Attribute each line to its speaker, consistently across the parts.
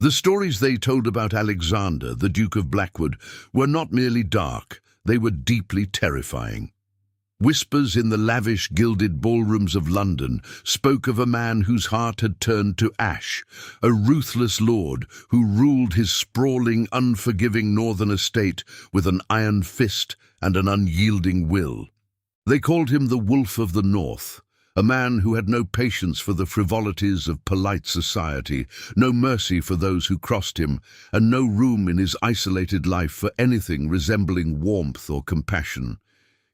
Speaker 1: The stories they told about Alexander, the Duke of Blackwood, were not merely dark, they were deeply terrifying. Whispers in the lavish gilded ballrooms of London spoke of a man whose heart had turned to ash, a ruthless lord who ruled his sprawling, unforgiving northern estate with an iron fist and an unyielding will. They called him the Wolf of the North, a man who had no patience for the frivolities of polite society, no mercy for those who crossed him, and no room in his isolated life for anything resembling warmth or compassion.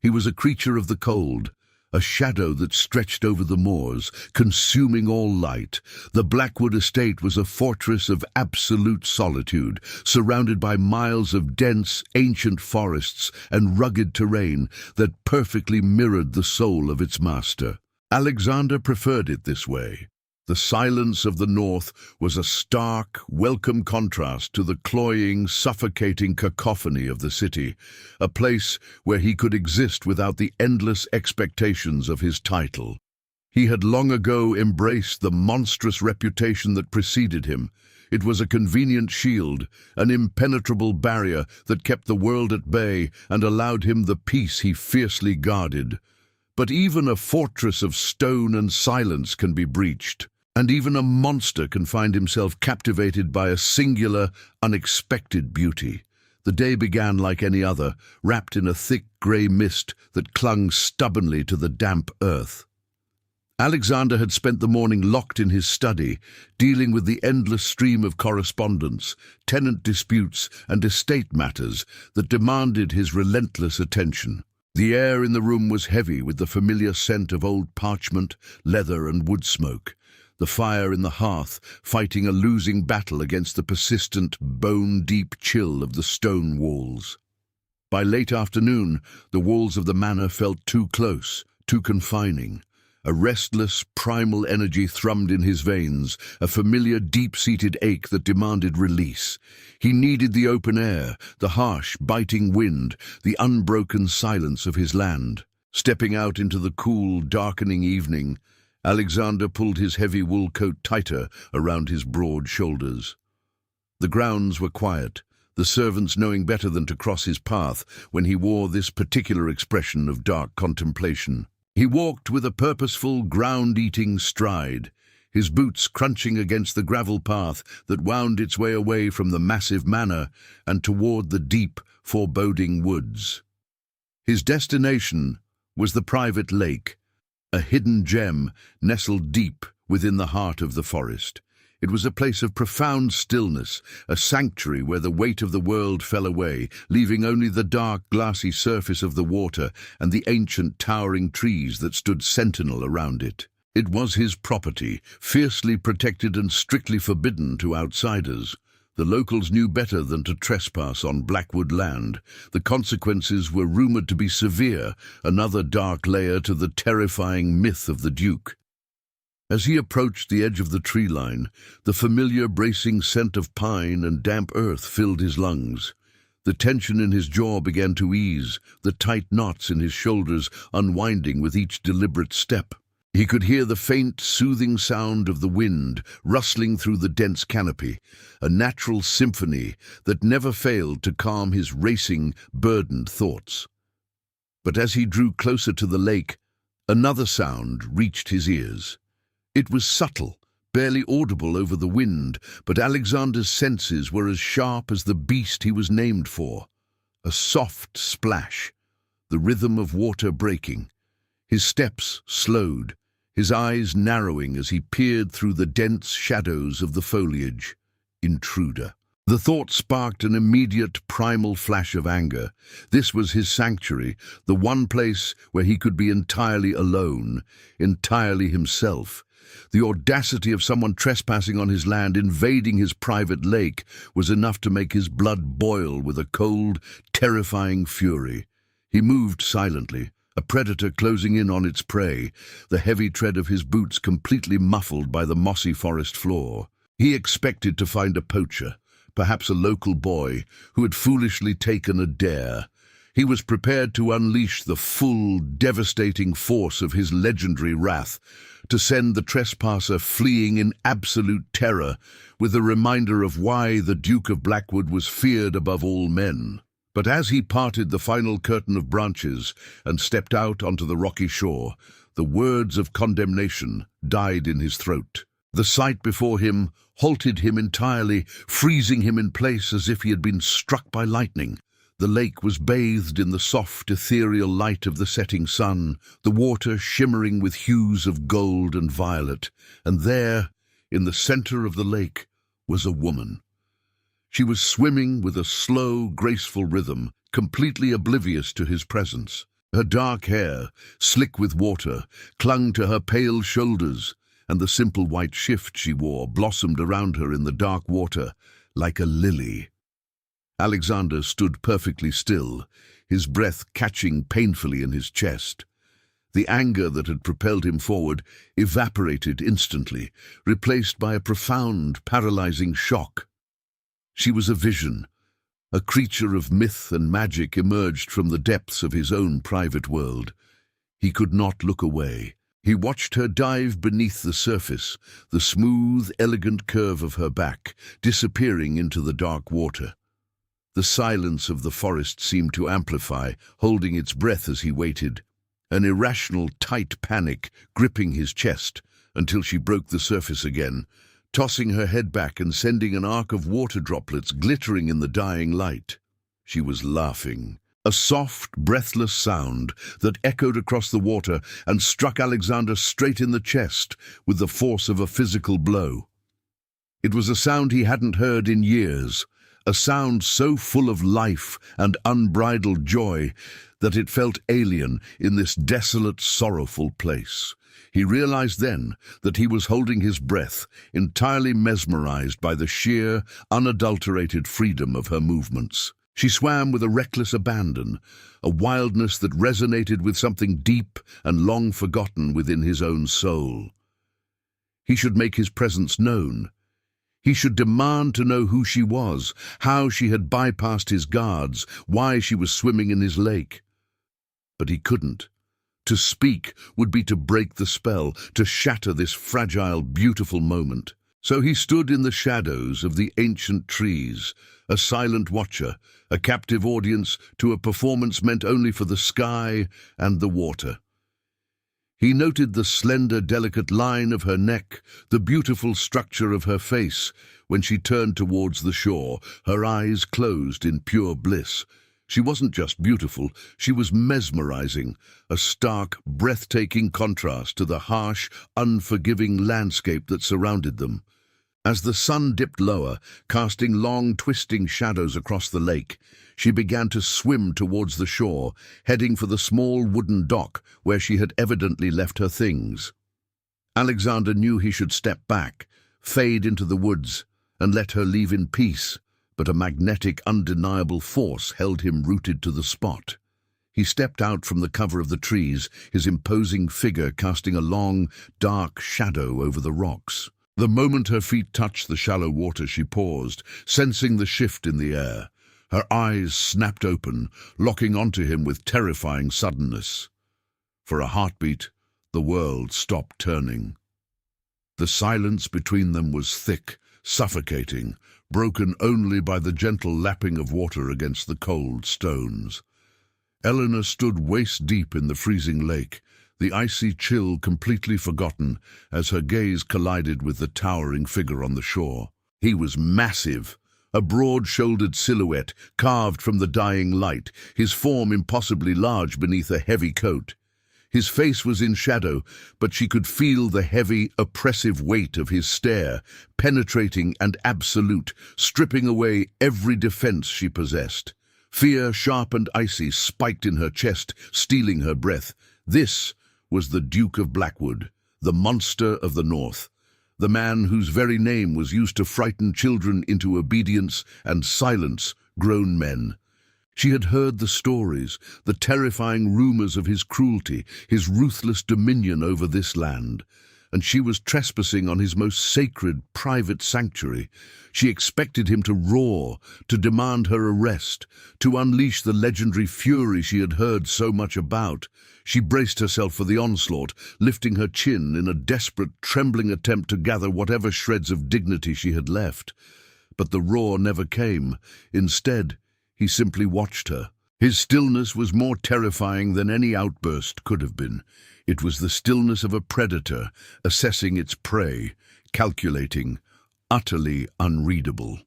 Speaker 1: He was a creature of the cold, a shadow that stretched over the moors, consuming all light. The Blackwood estate was a fortress of absolute solitude, surrounded by miles of dense, ancient forests and rugged terrain that perfectly mirrored the soul of its master. Alexander preferred it this way. The silence of the north was a stark, welcome contrast to the cloying, suffocating cacophony of the city, a place where he could exist without the endless expectations of his title. He had long ago embraced the monstrous reputation that preceded him. It was a convenient shield, an impenetrable barrier that kept the world at bay and allowed him the peace he fiercely guarded. But even a fortress of stone and silence can be breached, and even a monster can find himself captivated by a singular, unexpected beauty. The day began like any other, wrapped in a thick grey mist that clung stubbornly to the damp earth. Alexander had spent the morning locked in his study, dealing with the endless stream of correspondence, tenant disputes, and estate matters that demanded his relentless attention. The air in the room was heavy with the familiar scent of old parchment, leather, and wood smoke, the fire in the hearth fighting a losing battle against the persistent, bone-deep chill of the stone walls. By late afternoon, the walls of the manor felt too close, too confining. A restless, primal energy thrummed in his veins, a familiar, deep-seated ache that demanded release. He needed the open air, the harsh, biting wind, the unbroken silence of his land. Stepping out into the cool, darkening evening, Alexander pulled his heavy wool coat tighter around his broad shoulders. The grounds were quiet, the servants knowing better than to cross his path when he wore this particular expression of dark contemplation. He walked with a purposeful, ground-eating stride, his boots crunching against the gravel path that wound its way away from the massive manor and toward the deep, foreboding woods. His destination was the private lake, a hidden gem nestled deep within the heart of the forest. It was a place of profound stillness, a sanctuary where the weight of the world fell away, leaving only the dark, glassy surface of the water and the ancient, towering trees that stood sentinel around it. It was his property, fiercely protected and strictly forbidden to outsiders. The locals knew better than to trespass on Blackwood land. The consequences were rumored to be severe, another dark layer to the terrifying myth of the Duke. As he approached the edge of the tree line, the familiar bracing scent of pine and damp earth filled his lungs. The tension in his jaw began to ease, the tight knots in his shoulders unwinding with each deliberate step. He could hear the faint, soothing sound of the wind rustling through the dense canopy, a natural symphony that never failed to calm his racing, burdened thoughts. But as he drew closer to the lake, another sound reached his ears. It was subtle, barely audible over the wind, but Alexander's senses were as sharp as the beast he was named for. A soft splash, the rhythm of water breaking. His steps slowed, his eyes narrowing as he peered through the dense shadows of the foliage. Intruder. The thought sparked an immediate, primal flash of anger. This was his sanctuary, the one place where he could be entirely alone, entirely himself. The audacity of someone trespassing on his land, invading his private lake, was enough to make his blood boil with a cold, terrifying fury. He moved silently, a predator closing in on its prey, the heavy tread of his boots completely muffled by the mossy forest floor. He expected to find a poacher, perhaps a local boy, who had foolishly taken a dare. He was prepared to unleash the full, devastating force of his legendary wrath, to send the trespasser fleeing in absolute terror, with a reminder of why the Duke of Blackwood was feared above all men. But as he parted the final curtain of branches and stepped out onto the rocky shore, the words of condemnation died in his throat. The sight before him halted him entirely, freezing him in place as if he had been struck by lightning. The lake was bathed in the soft, ethereal light of the setting sun, the water shimmering with hues of gold and violet, and there, in the center of the lake, was a woman. She was swimming with a slow, graceful rhythm, completely oblivious to his presence. Her dark hair, slick with water, clung to her pale shoulders, and the simple white shift she wore blossomed around her in the dark water like a lily. Alexander stood perfectly still, his breath catching painfully in his chest. The anger that had propelled him forward evaporated instantly, replaced by a profound, paralyzing shock. She was a vision. A creature of myth and magic emerged from the depths of his own private world. He could not look away. He watched her dive beneath the surface, the smooth, elegant curve of her back disappearing into the dark water. The silence of the forest seemed to amplify, holding its breath as he waited, an irrational, tight panic gripping his chest until she broke the surface again, tossing her head back and sending an arc of water droplets glittering in the dying light. She was laughing, a soft, breathless sound that echoed across the water and struck Alexander straight in the chest with the force of a physical blow. It was a sound he hadn't heard in years, a sound so full of life and unbridled joy that it felt alien in this desolate, sorrowful place. He realized then that he was holding his breath, entirely mesmerized by the sheer, unadulterated freedom of her movements. She swam with a reckless abandon, a wildness that resonated with something deep and long forgotten within his own soul. He should make his presence known. He should demand to know who she was, how she had bypassed his guards, why she was swimming in his lake. But he couldn't. To speak would be to break the spell, to shatter this fragile, beautiful moment. So he stood in the shadows of the ancient trees, a silent watcher, a captive audience to a performance meant only for the sky and the water. He noted the slender, delicate line of her neck, the beautiful structure of her face when she turned towards the shore, her eyes closed in pure bliss. She wasn't just beautiful, she was mesmerizing, a stark, breathtaking contrast to the harsh, unforgiving landscape that surrounded them. As the sun dipped lower, casting long, twisting shadows across the lake, she began to swim towards the shore, heading for the small wooden dock where she had evidently left her things. Alexander knew he should step back, fade into the woods, and let her leave in peace, but a magnetic, undeniable force held him rooted to the spot. He stepped out from the cover of the trees, his imposing figure casting a long, dark shadow over the rocks. The moment her feet touched the shallow water, she paused, sensing the shift in the air. Her eyes snapped open, locking onto him with terrifying suddenness. For a heartbeat, the world stopped turning. The silence between them was thick, suffocating, broken only by the gentle lapping of water against the cold stones. Eleanor stood waist-deep in the freezing lake, the icy chill completely forgotten as her gaze collided with the towering figure on the shore. He was massive, a broad-shouldered silhouette carved from the dying light, his form impossibly large beneath a heavy coat. His face was in shadow, but she could feel the heavy, oppressive weight of his stare, penetrating and absolute, stripping away every defense she possessed. Fear, sharp and icy, spiked in her chest, stealing her breath. This was the Duke of Blackwood, the monster of the North, the man whose very name was used to frighten children into obedience and silence grown men. She had heard the stories, the terrifying rumors of his cruelty, his ruthless dominion over this land. and she was trespassing on his most sacred, private sanctuary. She expected him to roar, to demand her arrest, to unleash the legendary fury she had heard so much about. She braced herself for the onslaught, lifting her chin in a desperate, trembling attempt to gather whatever shreds of dignity she had left. But the roar never came. Instead, he simply watched her. His stillness was more terrifying than any outburst could have been. It was the stillness of a predator, assessing its prey, calculating, utterly unreadable.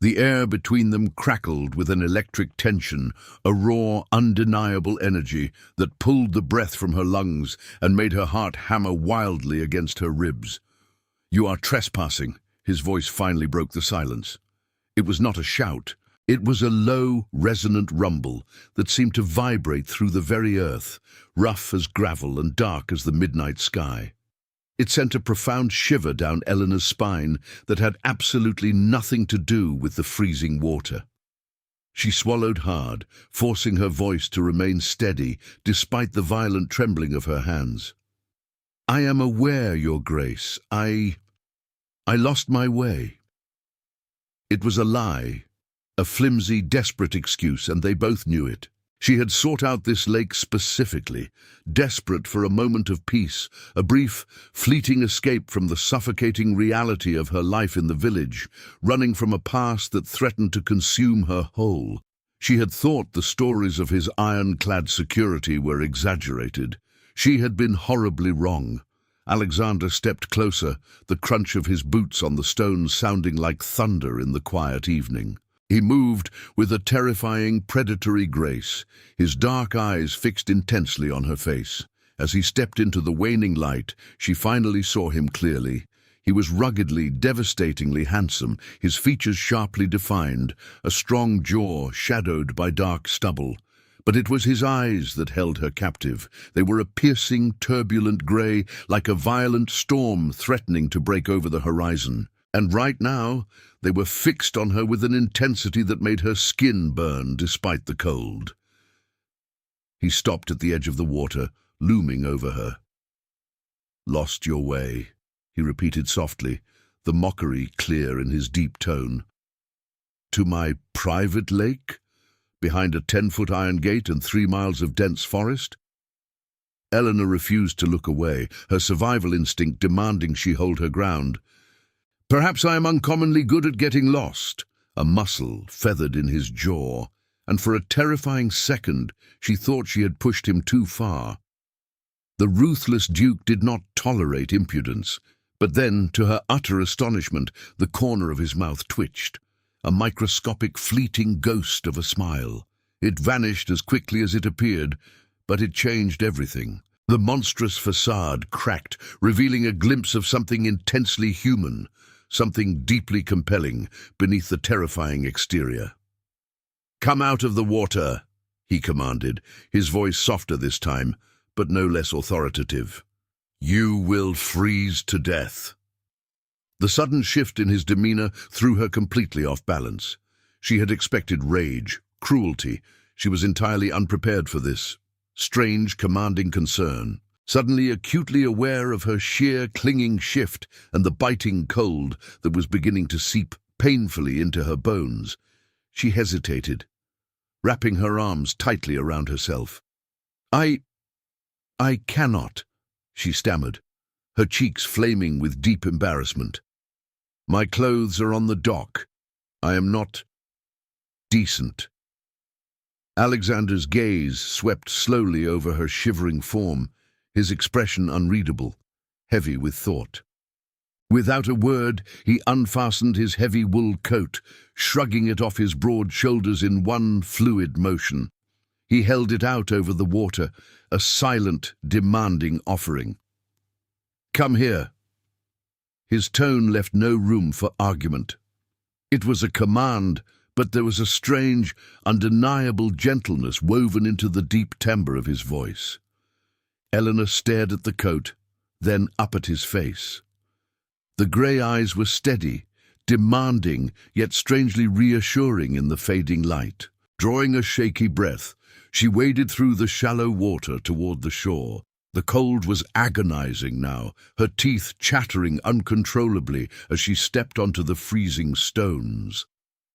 Speaker 1: The air between them crackled with an electric tension, a raw, undeniable energy that pulled the breath from her lungs and made her heart hammer wildly against her ribs. "You are trespassing," his voice finally broke the silence. It was not a shout. It was a low, resonant rumble that seemed to vibrate through the very earth, rough as gravel and dark as the midnight sky. It sent a profound shiver down Eleanor's spine that had absolutely nothing to do with the freezing water. She swallowed hard, forcing her voice to remain steady despite the violent trembling of her hands. "I am aware, Your Grace. I lost my way." It was a lie. A flimsy, desperate excuse, and they both knew it. She had sought out this lake specifically, desperate for a moment of peace, a brief, fleeting escape from the suffocating reality of her life in the village, running from a past that threatened to consume her whole. She had thought the stories of his ironclad security were exaggerated. She had been horribly wrong. Alexander stepped closer, the crunch of his boots on the stones sounding like thunder in the quiet evening. He moved with a terrifying, predatory grace, his dark eyes fixed intensely on her face. As he stepped into the waning light, she finally saw him clearly. He was ruggedly, devastatingly handsome, his features sharply defined, a strong jaw shadowed by dark stubble. But it was his eyes that held her captive. They were a piercing, turbulent grey, like a violent storm threatening to break over the horizon. And right now, they were fixed on her with an intensity that made her skin burn despite the cold. He stopped at the edge of the water, looming over her. "Lost your way," he repeated softly, the mockery clear in his deep tone. "To my private lake? Behind a 10-foot iron gate and 3 miles of dense forest?" Eleanor refused to look away, her survival instinct demanding she hold her ground. "Perhaps I am uncommonly good at getting lost." A muscle feathered in his jaw, and for a terrifying second she thought she had pushed him too far. The ruthless Duke did not tolerate impudence, but then, to her utter astonishment, the corner of his mouth twitched, a microscopic, fleeting ghost of a smile. It vanished as quickly as it appeared, but it changed everything. The monstrous facade cracked, revealing a glimpse of something intensely human, something deeply compelling beneath the terrifying exterior. "Come out of the water," he commanded, his voice softer this time, but no less authoritative. "You will freeze to death." The sudden shift in his demeanor threw her completely off balance. She had expected rage, cruelty. She was entirely unprepared for this. Strange, commanding concern. Suddenly acutely aware of her sheer, clinging shift and the biting cold that was beginning to seep painfully into her bones, she hesitated, wrapping her arms tightly around herself. I cannot," she stammered, her cheeks flaming with deep embarrassment. "My clothes are on the dock. I am not decent." Alexander's gaze swept slowly over her shivering form, his expression unreadable, heavy with thought. Without a word, he unfastened his heavy wool coat, shrugging it off his broad shoulders in one fluid motion. He held it out over the water, a silent, demanding offering. "Come here." His tone left no room for argument. It was a command, but there was a strange, undeniable gentleness woven into the deep timbre of his voice. Eleanor stared at the coat, then up at his face. The grey eyes were steady, demanding, yet strangely reassuring in the fading light. Drawing a shaky breath, she waded through the shallow water toward the shore, The cold was agonizing now, her teeth chattering uncontrollably as she stepped onto the freezing stones.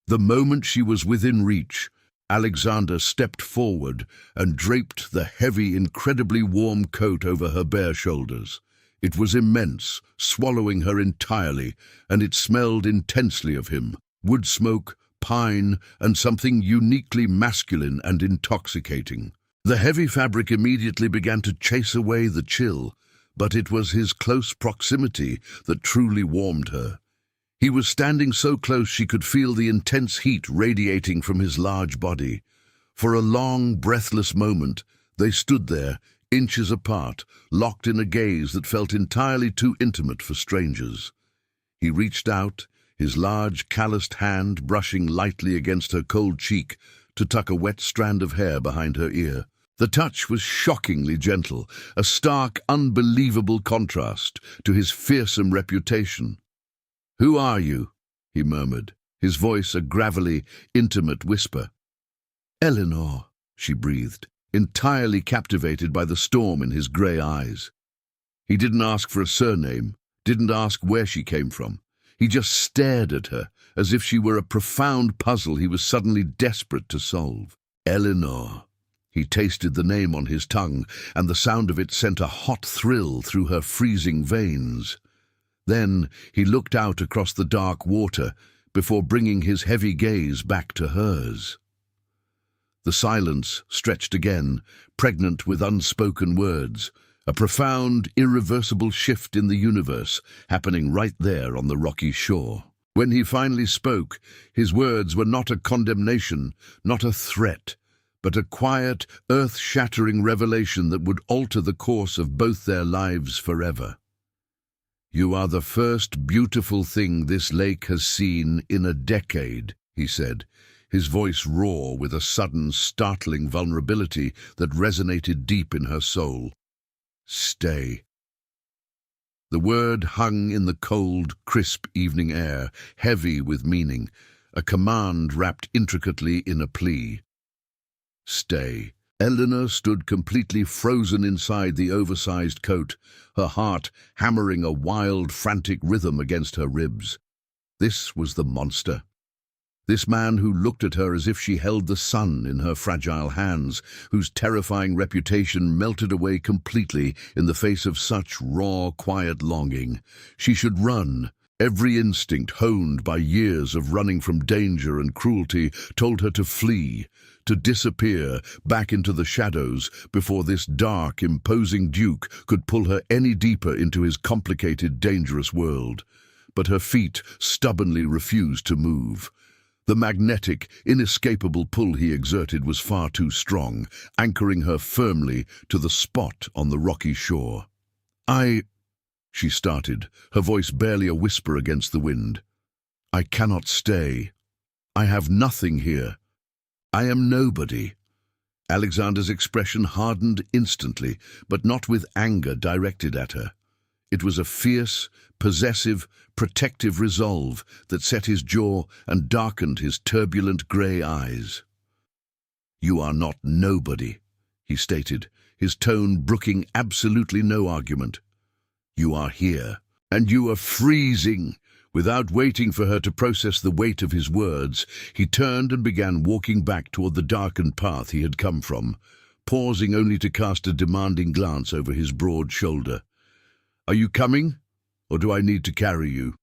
Speaker 1: The moment she was within reach, Alexander stepped forward and draped the heavy, incredibly warm coat over her bare shoulders. It was immense, swallowing her entirely, and it smelled intensely of him. Wood smoke, pine, and something uniquely masculine and intoxicating. The heavy fabric immediately began to chase away the chill, but it was his close proximity that truly warmed her. He was standing so close she could feel the intense heat radiating from his large body. For a long, breathless moment, they stood there, inches apart, locked in a gaze that felt entirely too intimate for strangers. He reached out, his large, calloused hand brushing lightly against her cold cheek to tuck a wet strand of hair behind her ear. The touch was shockingly gentle, a stark, unbelievable contrast to his fearsome reputation. "Who are you?" he murmured, his voice a gravelly, intimate whisper. "Eleanor," she breathed, entirely captivated by the storm in his grey eyes. He didn't ask for a surname, didn't ask where she came from. He just stared at her, as if she were a profound puzzle he was suddenly desperate to solve. Eleanor. He tasted the name on his tongue, and the sound of it sent a hot thrill through her freezing veins. Then he looked out across the dark water before bringing his heavy gaze back to hers. The silence stretched again, pregnant with unspoken words, a profound, irreversible shift in the universe happening right there on the rocky shore. When he finally spoke, his words were not a condemnation, not a threat, but a quiet, earth-shattering revelation that would alter the course of both their lives forever. "You are the first beautiful thing this lake has seen in a decade," he said, his voice raw with a sudden, startling vulnerability that resonated deep in her soul. "Stay." The word hung in the cold, crisp evening air, heavy with meaning, a command wrapped intricately in a plea. "Stay." Eleanor stood completely frozen inside the oversized coat, her heart hammering a wild, frantic rhythm against her ribs. This was the monster. This man who looked at her as if she held the sun in her fragile hands, whose terrifying reputation melted away completely in the face of such raw, quiet longing. She should run. Every instinct, honed by years of running from danger and cruelty, told her to flee, to disappear back into the shadows before this dark, imposing duke could pull her any deeper into his complicated, dangerous world. But her feet stubbornly refused to move. The magnetic, inescapable pull he exerted was far too strong, anchoring her firmly to the spot on the rocky shore. She started, her voice barely a whisper against the wind. "I cannot stay. I have nothing here. I am nobody." Alexander's expression hardened instantly, but not with anger directed at her. It was a fierce, possessive, protective resolve that set his jaw and darkened his turbulent grey eyes. "You are not nobody," he stated, his tone brooking absolutely no argument. "You are here, and you are freezing." Without waiting for her to process the weight of his words, he turned and began walking back toward the darkened path he had come from, pausing only to cast a demanding glance over his broad shoulder. "Are you coming, or do I need to carry you?"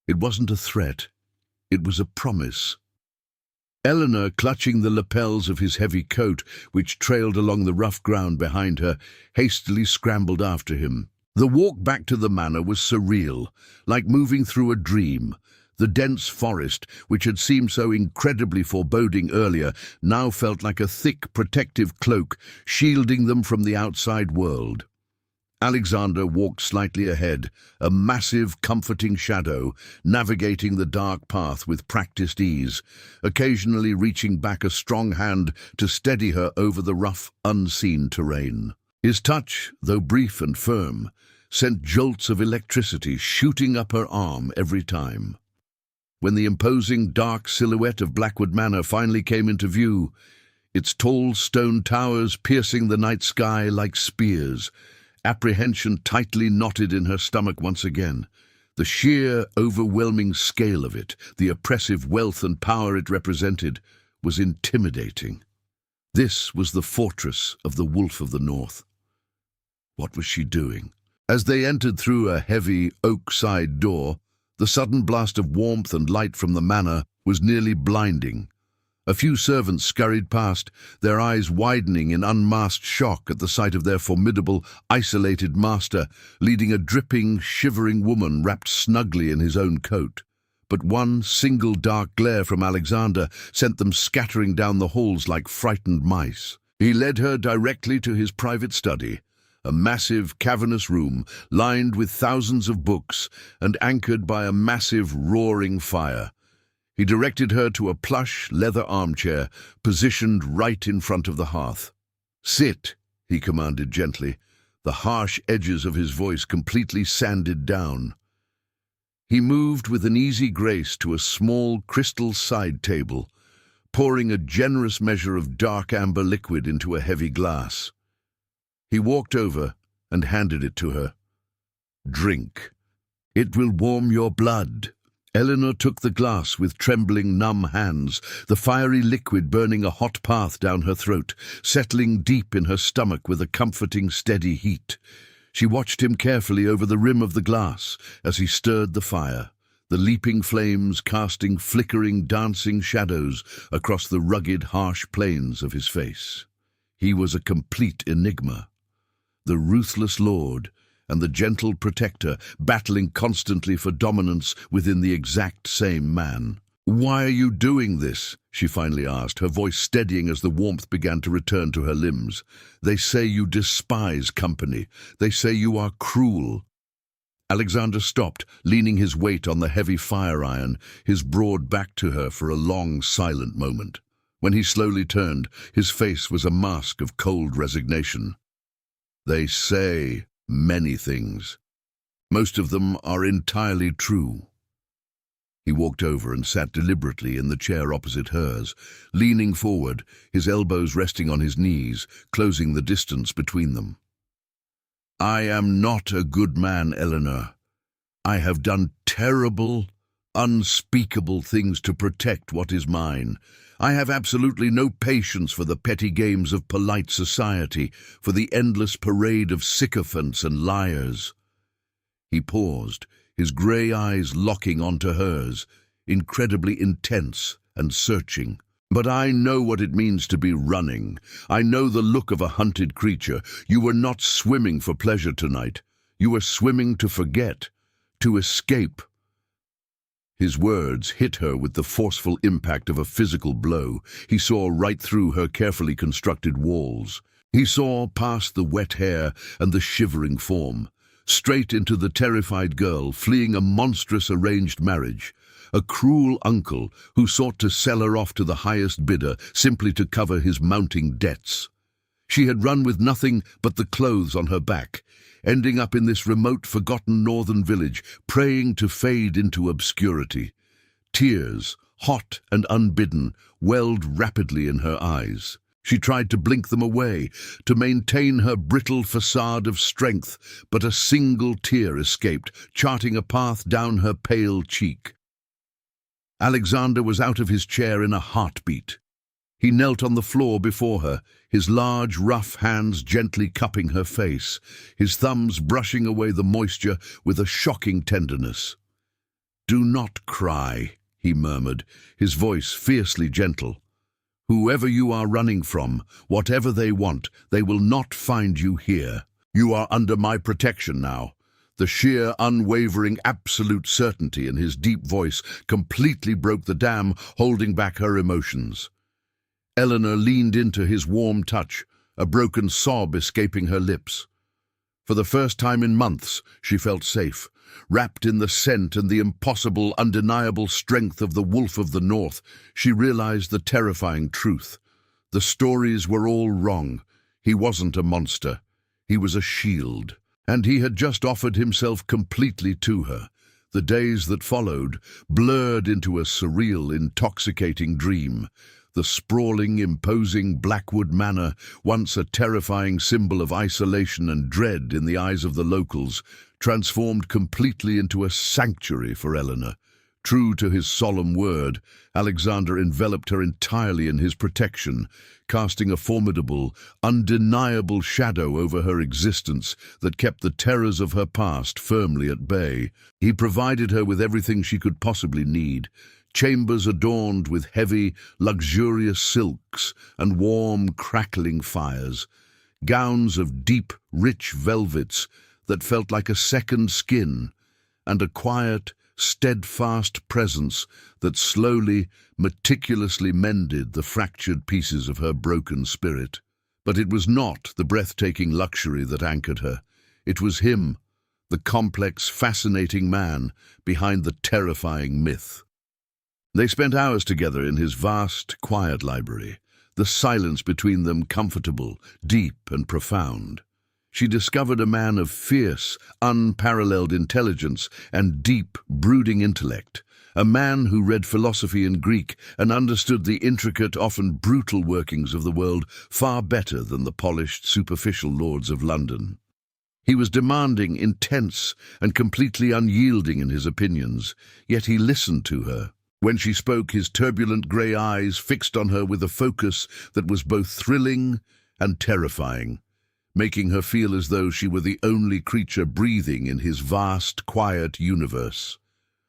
Speaker 1: It wasn't a threat. It was a promise. Eleanor, clutching the lapels of his heavy coat, which trailed along the rough ground behind her, hastily scrambled after him. The walk back to the manor was surreal, like moving through a dream. The dense forest, which had seemed so incredibly foreboding earlier, now felt like a thick, protective cloak, shielding them from the outside world. Alexander walked slightly ahead, a massive, comforting shadow, navigating the dark path with practiced ease, occasionally reaching back a strong hand to steady her over the rough, unseen terrain. His touch, though brief and firm, sent jolts of electricity shooting up her arm every time. When the imposing dark silhouette of Blackwood Manor finally came into view, its tall stone towers piercing the night sky like spears. Apprehension tightly knotted in her stomach once again. The sheer, overwhelming scale of it, the oppressive wealth and power it represented, was intimidating. This was the fortress of the Wolf of the North. What was she doing? As they entered through a heavy oak-side door, the sudden blast of warmth and light from the manor was nearly blinding. A few servants scurried past, their eyes widening in unmasked shock at the sight of their formidable, isolated master, leading a dripping, shivering woman wrapped snugly in his own coat. But one single dark glare from Alexander sent them scattering down the halls like frightened mice. He led her directly to his private study, a massive, cavernous room lined with thousands of books and anchored by a massive, roaring fire. He directed her to a plush, leather armchair positioned right in front of the hearth. "Sit," he commanded gently, the harsh edges of his voice completely sanded down. He moved with an easy grace to a small crystal side table, pouring a generous measure of dark amber liquid into a heavy glass. He walked over and handed it to her. "Drink. It will warm your blood." Eleanor took the glass with trembling, numb hands, the fiery liquid burning a hot path down her throat, settling deep in her stomach with a comforting, steady heat. She watched him carefully over the rim of the glass as he stirred the fire, the leaping flames casting flickering, dancing shadows across the rugged, harsh planes of his face. He was a complete enigma. The ruthless lord and the gentle protector battling constantly for dominance within the exact same man. "Why are you doing this?" she finally asked, her voice steadying as the warmth began to return to her limbs. "They say you despise company. They say you are cruel." Alexander stopped, leaning his weight on the heavy fire iron, his broad back to her for a long, silent moment. When he slowly turned, his face was a mask of cold resignation. "They say many things. Most of them are entirely true." He walked over and sat deliberately in the chair opposite hers, leaning forward, his elbows resting on his knees, closing the distance between them. "I am not a good man, Eleanor. I have done terrible, unspeakable things to protect what is mine. I have absolutely no patience for the petty games of polite society, for the endless parade of sycophants and liars." He paused, his grey eyes locking onto hers, incredibly intense and searching. "But I know what it means to be running. I know the look of a hunted creature. You were not swimming for pleasure tonight. You were swimming to forget, to escape." His words hit her with the forceful impact of a physical blow. He saw right through her carefully constructed walls. He saw past the wet hair and the shivering form, straight into the terrified girl fleeing a monstrous arranged marriage, a cruel uncle who sought to sell her off to the highest bidder simply to cover his mounting debts. She had run with nothing but the clothes on her back, ending up in this remote, forgotten northern village, praying to fade into obscurity. Tears, hot and unbidden, welled rapidly in her eyes. She tried to blink them away, to maintain her brittle facade of strength, but a single tear escaped, charting a path down her pale cheek. Alexander was out of his chair in a heartbeat. He knelt on the floor before her, his large, rough hands gently cupping her face, his thumbs brushing away the moisture with a shocking tenderness. "Do not cry," he murmured, his voice fiercely gentle. "Whoever you are running from, whatever they want, they will not find you here. You are under my protection now." The sheer, unwavering, absolute certainty in his deep voice completely broke the dam holding back her emotions. Eleanor leaned into his warm touch, a broken sob escaping her lips. For the first time in months, she felt safe, wrapped in the scent and the impossible, undeniable strength of the Wolf of the North. She realized the terrifying truth. The stories were all wrong. He wasn't a monster. He was a shield. And he had just offered himself completely to her. The days that followed blurred into a surreal, intoxicating dream. The sprawling, imposing Blackwood Manor, once a terrifying symbol of isolation and dread in the eyes of the locals, transformed completely into a sanctuary for Eleanor. True to his solemn word, Alexander enveloped her entirely in his protection, casting a formidable, undeniable shadow over her existence that kept the terrors of her past firmly at bay. He provided her with everything she could possibly need: chambers adorned with heavy, luxurious silks and warm, crackling fires, gowns of deep, rich velvets that felt like a second skin, and a quiet, steadfast presence that slowly, meticulously mended the fractured pieces of her broken spirit. But it was not the breathtaking luxury that anchored her. It was him, the complex, fascinating man behind the terrifying myth. They spent hours together in his vast, quiet library, the silence between them comfortable, deep, and profound. She discovered a man of fierce, unparalleled intelligence and deep, brooding intellect, a man who read philosophy in Greek and understood the intricate, often brutal workings of the world far better than the polished, superficial lords of London. He was demanding, intense, and completely unyielding in his opinions, yet he listened to her. When she spoke, his turbulent grey eyes fixed on her with a focus that was both thrilling and terrifying, making her feel as though she were the only creature breathing in his vast, quiet universe.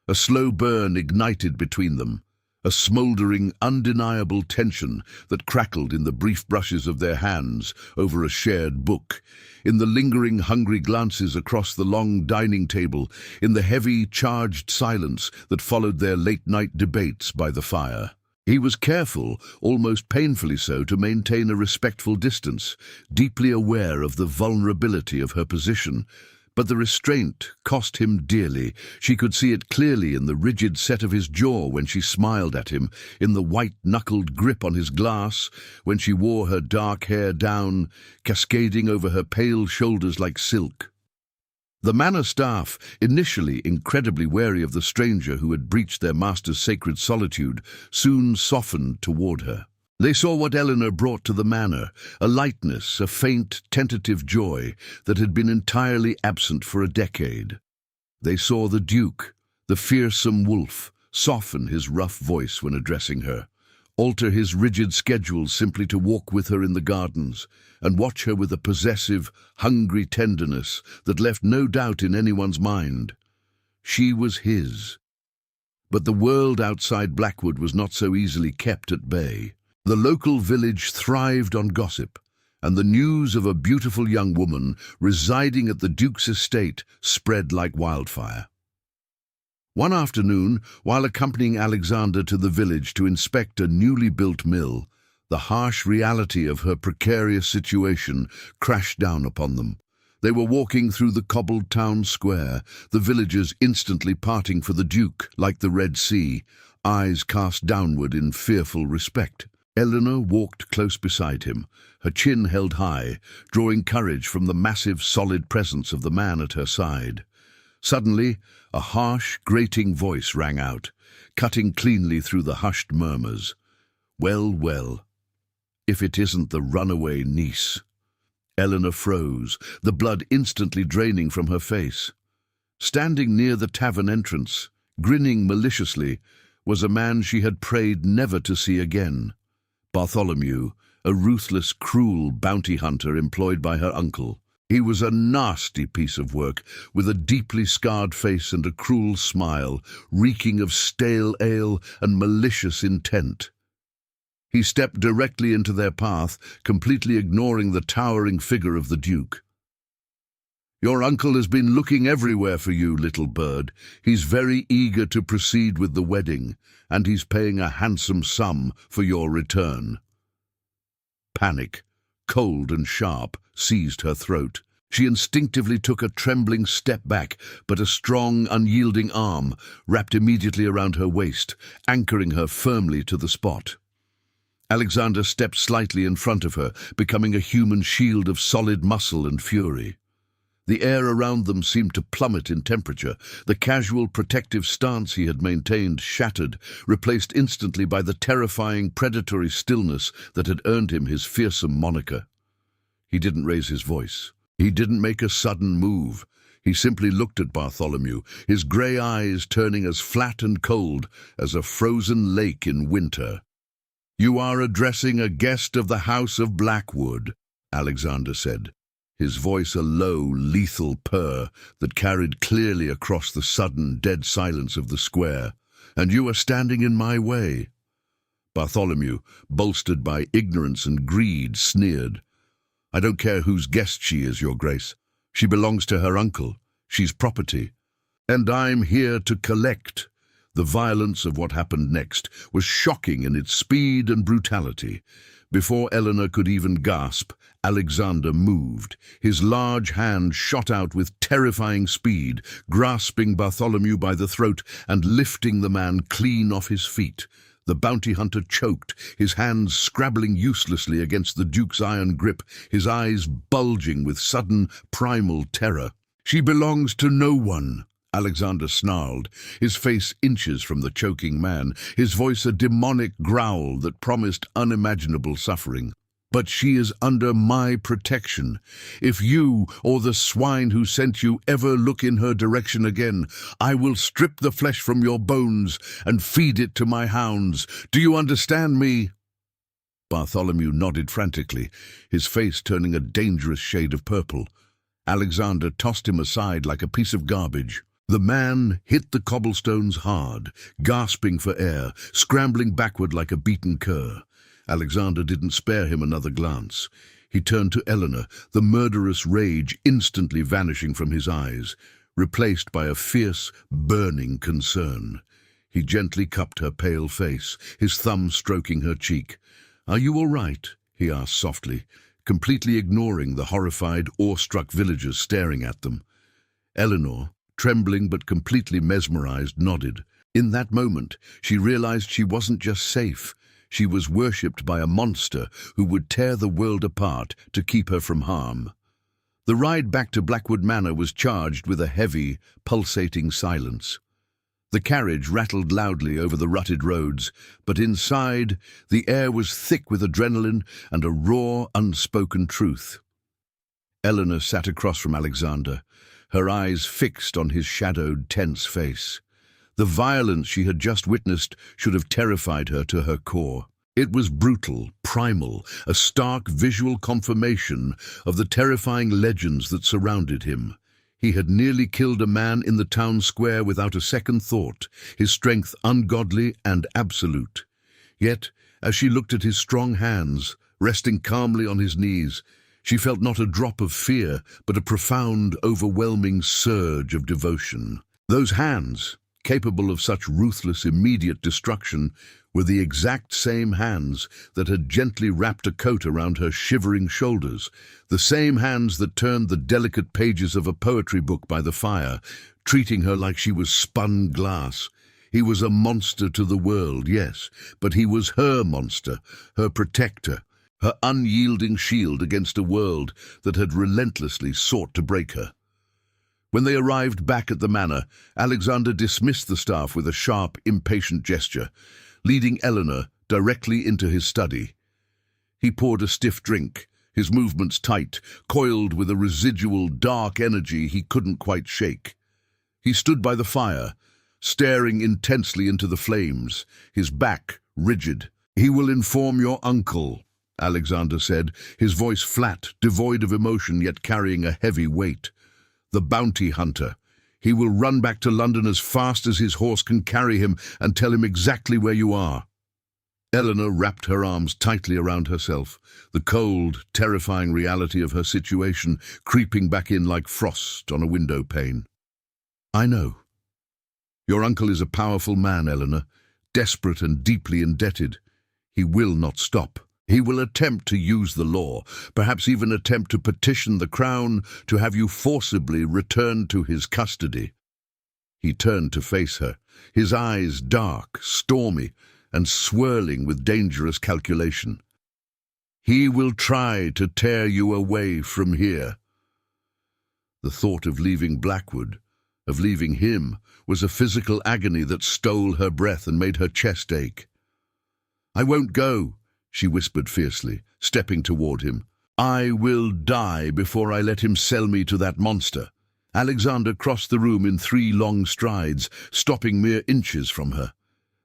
Speaker 1: A slow burn ignited between them, a smouldering, undeniable tension that crackled in the brief brushes of their hands over a shared book, in the lingering, hungry glances across the long dining table, in the heavy, charged silence that followed their late-night debates by the fire. He was careful, almost painfully so, to maintain a respectful distance, deeply aware of the vulnerability of her position. But the restraint cost him dearly. She could see it clearly in the rigid set of his jaw when she smiled at him, in the white-knuckled grip on his glass, when she wore her dark hair down, cascading over her pale shoulders like silk. The manor staff, initially incredibly wary of the stranger who had breached their master's sacred solitude, soon softened toward her. They saw what Eleanor brought to the manor, a lightness, a faint, tentative joy that had been entirely absent for a decade. They saw the Duke, the fearsome wolf, soften his rough voice when addressing her, alter his rigid schedule simply to walk with her in the gardens, and watch her with a possessive, hungry tenderness that left no doubt in anyone's mind. She was his. But the world outside Blackwood was not so easily kept at bay. The local village thrived on gossip, and the news of a beautiful young woman residing at the Duke's estate spread like wildfire. One afternoon, while accompanying Alexander to the village to inspect a newly built mill, the harsh reality of her precarious situation crashed down upon them. They were walking through the cobbled town square, the villagers instantly parting for the Duke like the Red Sea, eyes cast downward in fearful respect. Eleanor walked close beside him, her chin held high, drawing courage from the massive, solid presence of the man at her side. Suddenly, a harsh, grating voice rang out, cutting cleanly through the hushed murmurs. "Well, well, if it isn't the runaway niece." Eleanor froze, the blood instantly draining from her face. Standing near the tavern entrance, grinning maliciously, was a man she had prayed never to see again. Bartholomew, a ruthless, cruel bounty hunter employed by her uncle. He was a nasty piece of work, with a deeply scarred face and a cruel smile, reeking of stale ale and malicious intent. He stepped directly into their path, completely ignoring the towering figure of the Duke. "Your uncle has been looking everywhere for you, little bird. He's very eager to proceed with the wedding, and he's paying a handsome sum for your return." Panic, cold and sharp, seized her throat. She instinctively took a trembling step back, but a strong, unyielding arm wrapped immediately around her waist, anchoring her firmly to the spot. Alexander stepped slightly in front of her, becoming a human shield of solid muscle and fury. The air around them seemed to plummet in temperature. The casual protective stance he had maintained shattered, replaced instantly by the terrifying predatory stillness that had earned him his fearsome moniker. He didn't raise his voice. He didn't make a sudden move. He simply looked at Bartholomew, his grey eyes turning as flat and cold as a frozen lake in winter. "You are addressing a guest of the House of Blackwood," Alexander said, his voice a low, lethal purr that carried clearly across the sudden, dead silence of the square. "And you are standing in my way." Bartholomew, bolstered by ignorance and greed, sneered. "I don't care whose guest she is, Your Grace. She belongs to her uncle. She's property. And I'm here to collect." The violence of what happened next was shocking in its speed and brutality. Before Eleanor could even gasp, Alexander moved. His large hand shot out with terrifying speed, grasping Bartholomew by the throat and lifting the man clean off his feet. The bounty hunter choked, his hands scrabbling uselessly against the Duke's iron grip, his eyes bulging with sudden, primal terror. "She belongs to no one," Alexander snarled, his face inches from the choking man, his voice a demonic growl that promised unimaginable suffering. "But she is under my protection. If you or the swine who sent you ever look in her direction again, I will strip the flesh from your bones and feed it to my hounds. Do you understand me?" Bartholomew nodded frantically, his face turning a dangerous shade of purple. Alexander tossed him aside like a piece of garbage. The man hit the cobblestones hard, gasping for air, scrambling backward like a beaten cur. Alexander didn't spare him another glance. He turned to Eleanor, the murderous rage instantly vanishing from his eyes, replaced by a fierce, burning concern. He gently cupped her pale face, his thumb stroking her cheek. "Are you all right?" he asked softly, completely ignoring the horrified, awestruck villagers staring at them. Eleanor, trembling but completely mesmerized, nodded. In that moment, she realized she wasn't just safe. She was worshipped by a monster who would tear the world apart to keep her from harm. The ride back to Blackwood Manor was charged with a heavy, pulsating silence. The carriage rattled loudly over the rutted roads, but inside, the air was thick with adrenaline and a raw, unspoken truth. Eleanor sat across from Alexander, her eyes fixed on his shadowed, tense face. The violence she had just witnessed should have terrified her to her core. It was brutal, primal, a stark visual confirmation of the terrifying legends that surrounded him. He had nearly killed a man in the town square without a second thought, his strength ungodly and absolute. Yet, as she looked at his strong hands, resting calmly on his knees, she felt not a drop of fear, but a profound, overwhelming surge of devotion. Those hands, capable of such ruthless, immediate destruction, were the exact same hands that had gently wrapped a coat around her shivering shoulders, the same hands that turned the delicate pages of a poetry book by the fire, treating her like she was spun glass. He was a monster to the world, yes, but he was her monster, her protector, her unyielding shield against a world that had relentlessly sought to break her. When they arrived back at the manor, Alexander dismissed the staff with a sharp, impatient gesture, leading Eleanor directly into his study. He poured a stiff drink, his movements tight, coiled with a residual dark energy he couldn't quite shake. He stood by the fire, staring intensely into the flames, his back rigid. "He will inform your uncle," Alexander said, his voice flat, devoid of emotion yet carrying a heavy weight. "The bounty hunter. He will run back to London as fast as his horse can carry him and tell him exactly where you are." Eleanor wrapped her arms tightly around herself, the cold, terrifying reality of her situation creeping back in like frost on a window pane. "I know. Your uncle is a powerful man, Eleanor, desperate and deeply indebted. He will not stop. He will attempt to use the law, perhaps even attempt to petition the Crown to have you forcibly returned to his custody." He turned to face her, his eyes dark, stormy, and swirling with dangerous calculation. "He will try to tear you away from here." The thought of leaving Blackwood, of leaving him, was a physical agony that stole her breath and made her chest ache. "I won't go," she whispered fiercely, stepping toward him. "I will die before I let him sell me to that monster." Alexander crossed the room in 3 long strides, stopping mere inches from her.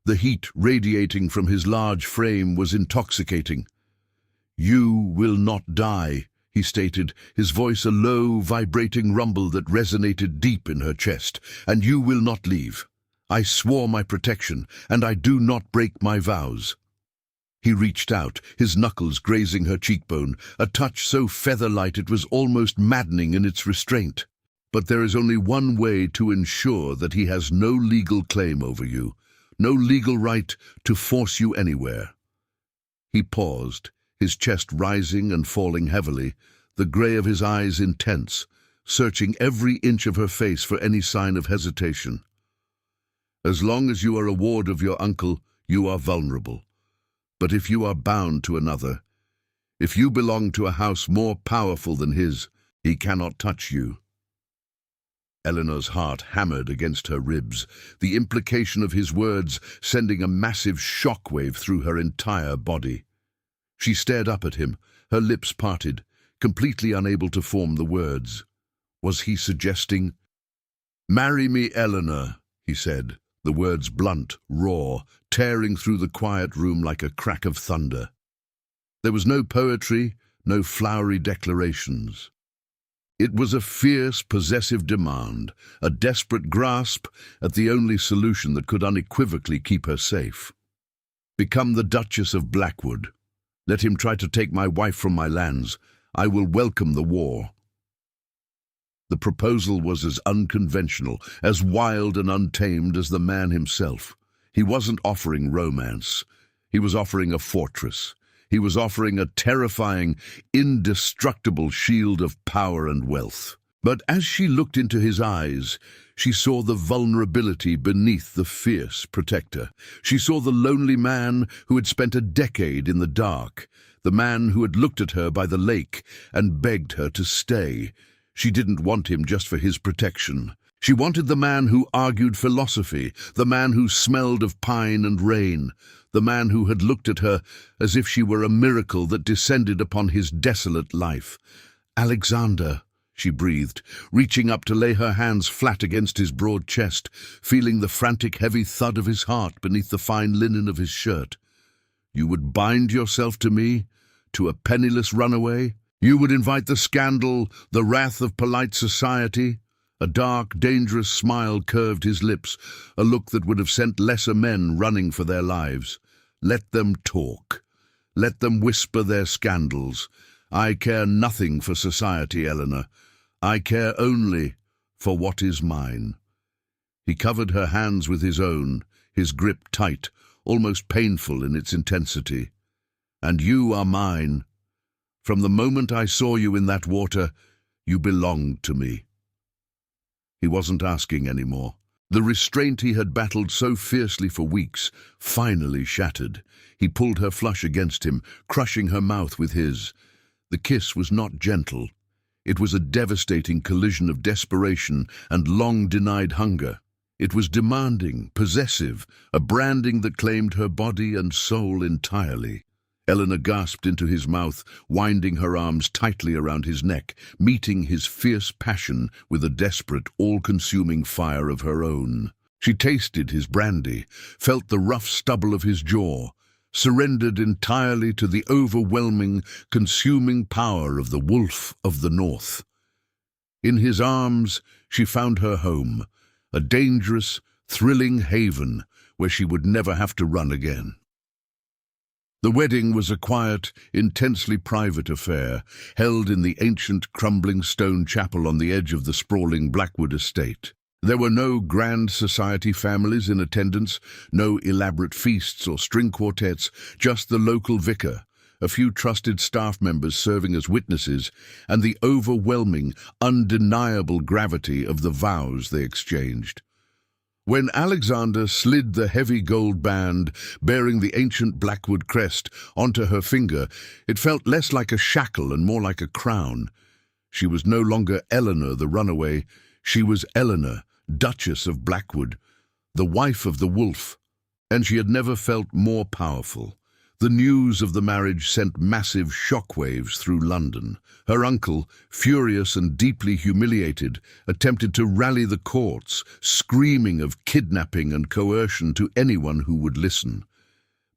Speaker 1: The heat radiating from his large frame was intoxicating. "You will not die," he stated, his voice a low, vibrating rumble that resonated deep in her chest. "And you will not leave. I swore my protection, and I do not break my vows." He reached out, his knuckles grazing her cheekbone, a touch so feather-light it was almost maddening in its restraint. "But there is only one way to ensure that he has no legal claim over you, no legal right to force you anywhere." He paused, his chest rising and falling heavily, the grey of his eyes intense, searching every inch of her face for any sign of hesitation. "As long as you are a ward of your uncle, you are vulnerable. But if you are bound to another, if you belong to a house more powerful than his, he cannot touch you." Eleanor's heart hammered against her ribs, the implication of his words sending a massive shockwave through her entire body. She stared up at him, her lips parted, completely unable to form the words. Was he suggesting? "Marry me, Eleanor," he said, the words blunt, raw, tearing through the quiet room like a crack of thunder. There was no poetry, no flowery declarations. It was a fierce, possessive demand, a desperate grasp at the only solution that could unequivocally keep her safe. "Become the Duchess of Blackwood. Let him try to take my wife from my lands. I will welcome the war." The proposal was as unconventional, as wild and untamed as the man himself. He wasn't offering romance. He was offering a fortress. He was offering a terrifying, indestructible shield of power and wealth. But as she looked into his eyes, she saw the vulnerability beneath the fierce protector. She saw the lonely man who had spent a decade in the dark, the man who had looked at her by the lake and begged her to stay. She didn't want him just for his protection. She wanted the man who argued philosophy, the man who smelled of pine and rain, the man who had looked at her as if she were a miracle that descended upon his desolate life. "Alexander," she breathed, reaching up to lay her hands flat against his broad chest, feeling the frantic, heavy thud of his heart beneath the fine linen of his shirt. "You would bind yourself to me, to a penniless runaway? You would invite the scandal, the wrath of polite society?" A dark, dangerous smile curved his lips, a look that would have sent lesser men running for their lives. "Let them talk. Let them whisper their scandals. I care nothing for society, Eleanor. I care only for what is mine." He covered her hands with his own, his grip tight, almost painful in its intensity. "And you are mine. From the moment I saw you in that water, you belonged to me." He wasn't asking anymore. The restraint he had battled so fiercely for weeks finally shattered. He pulled her flush against him, crushing her mouth with his. The kiss was not gentle. It was a devastating collision of desperation and long-denied hunger. It was demanding, possessive, a branding that claimed her body and soul entirely. Eleanor gasped into his mouth, winding her arms tightly around his neck, meeting his fierce passion with a desperate, all-consuming fire of her own. She tasted his brandy, felt the rough stubble of his jaw, surrendered entirely to the overwhelming, consuming power of the wolf of the north. In his arms, she found her home, a dangerous, thrilling haven where she would never have to run again. The wedding was a quiet, intensely private affair, held in the ancient, crumbling stone chapel on the edge of the sprawling Blackwood estate. There were no grand society families in attendance, no elaborate feasts or string quartets, just the local vicar, a few trusted staff members serving as witnesses, and the overwhelming, undeniable gravity of the vows they exchanged. When Alexander slid the heavy gold band bearing the ancient Blackwood crest onto her finger, it felt less like a shackle and more like a crown. She was no longer Eleanor the runaway, she was Eleanor, Duchess of Blackwood, the wife of the wolf, and she had never felt more powerful. The news of the marriage sent massive shockwaves through London. Her uncle, furious and deeply humiliated, attempted to rally the courts, screaming of kidnapping and coercion to anyone who would listen.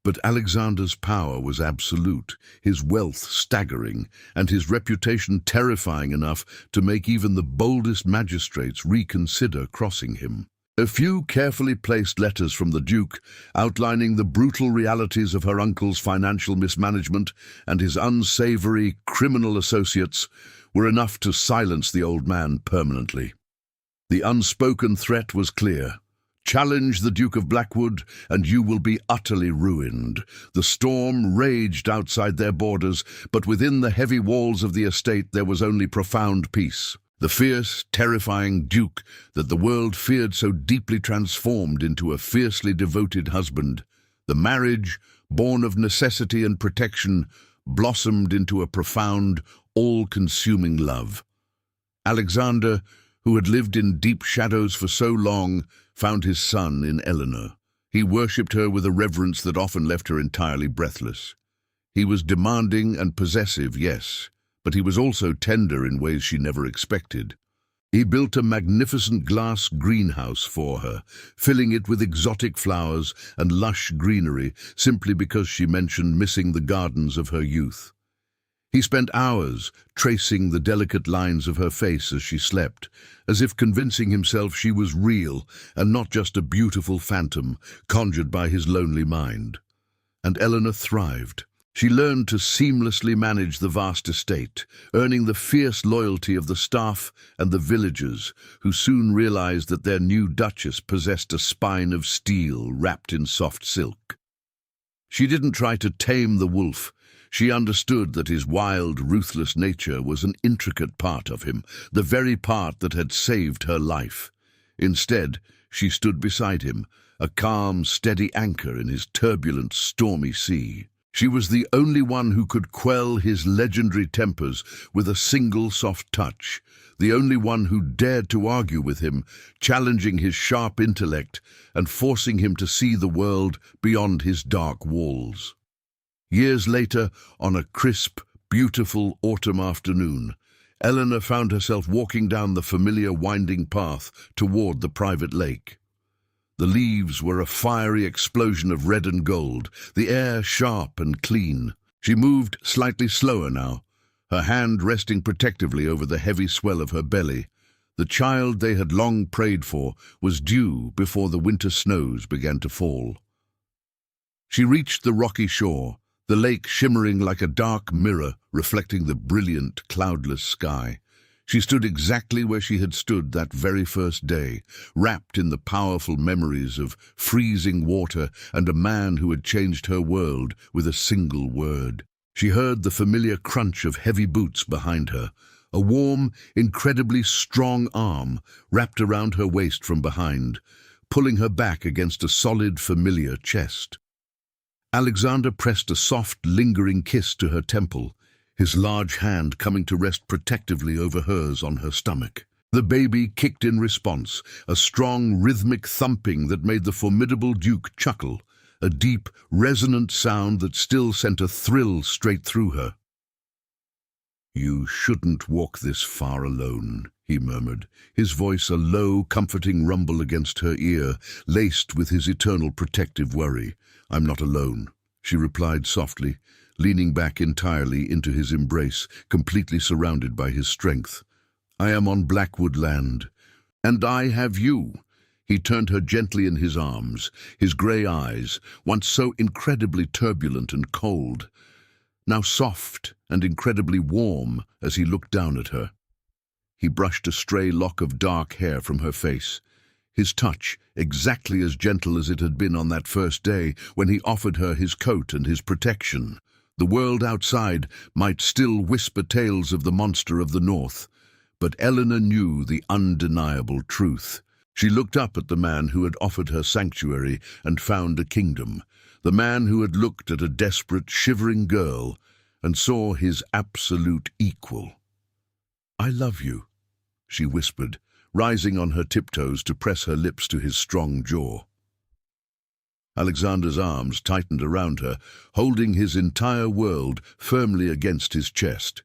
Speaker 1: But Alexander's power was absolute, his wealth staggering, and his reputation terrifying enough to make even the boldest magistrates reconsider crossing him. A few carefully placed letters from the Duke, outlining the brutal realities of her uncle's financial mismanagement and his unsavory criminal associates, were enough to silence the old man permanently. The unspoken threat was clear. Challenge the Duke of Blackwood, and you will be utterly ruined. The storm raged outside their borders, but within the heavy walls of the estate there was only profound peace. The fierce, terrifying Duke that the world feared so deeply transformed into a fiercely devoted husband. The marriage, born of necessity and protection, blossomed into a profound, all-consuming love. Alexander, who had lived in deep shadows for so long, found his son in Eleanor. He worshipped her with a reverence that often left her entirely breathless. He was demanding and possessive, yes, but he was also tender in ways she never expected. He built a magnificent glass greenhouse for her, filling it with exotic flowers and lush greenery simply because she mentioned missing the gardens of her youth. He spent hours tracing the delicate lines of her face as she slept, as if convincing himself she was real and not just a beautiful phantom conjured by his lonely mind. And Eleanor thrived. She learned to seamlessly manage the vast estate, earning the fierce loyalty of the staff and the villagers, who soon realized that their new duchess possessed a spine of steel wrapped in soft silk. She didn't try to tame the wolf. She understood that his wild, ruthless nature was an intricate part of him, the very part that had saved her life. Instead, she stood beside him, a calm, steady anchor in his turbulent, stormy sea. She was the only one who could quell his legendary tempers with a single soft touch, the only one who dared to argue with him, challenging his sharp intellect and forcing him to see the world beyond his dark walls. Years later, on a crisp, beautiful autumn afternoon, Eleanor found herself walking down the familiar winding path toward the private lake. The leaves were a fiery explosion of red and gold, the air sharp and clean. She moved slightly slower now, her hand resting protectively over the heavy swell of her belly. The child they had long prayed for was due before the winter snows began to fall. She reached the rocky shore, the lake shimmering like a dark mirror reflecting the brilliant, cloudless sky. She stood exactly where she had stood that very first day, wrapped in the powerful memories of freezing water and a man who had changed her world with a single word. She heard the familiar crunch of heavy boots behind her, a warm, incredibly strong arm wrapped around her waist from behind, pulling her back against a solid, familiar chest. Alexander pressed a soft, lingering kiss to her temple, his large hand coming to rest protectively over hers on her stomach. The baby kicked in response, a strong, rhythmic thumping that made the formidable Duke chuckle, a deep, resonant sound that still sent a thrill straight through her. "You shouldn't walk this far alone," he murmured, his voice a low, comforting rumble against her ear, laced with his eternal protective worry. "I'm not alone," she replied softly, leaning back entirely into his embrace, completely surrounded by his strength. "I am on Blackwood land, and I have you." He turned her gently in his arms, his grey eyes, once so incredibly turbulent and cold, now soft and incredibly warm as he looked down at her. He brushed a stray lock of dark hair from her face, his touch exactly as gentle as it had been on that first day when he offered her his coat and his protection. The world outside might still whisper tales of the monster of the north, but Eleanor knew the undeniable truth. She looked up at the man who had offered her sanctuary and found a kingdom, the man who had looked at a desperate, shivering girl and saw his absolute equal. I love you, she whispered, rising on her tiptoes to press her lips to his strong jaw. Alexander's arms tightened around her, holding his entire world firmly against his chest.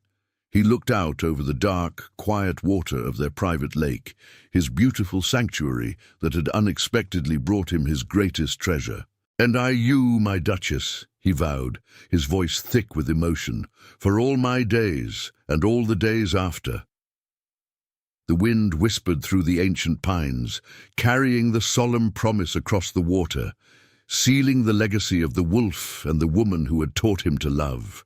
Speaker 1: He looked out over the dark, quiet water of their private lake, his beautiful sanctuary that had unexpectedly brought him his greatest treasure. "And you, my Duchess," he vowed, his voice thick with emotion, "for all my days and all the days after." The wind whispered through the ancient pines, carrying the solemn promise across the water, sealing the legacy of the wolf and the woman who had taught him to love.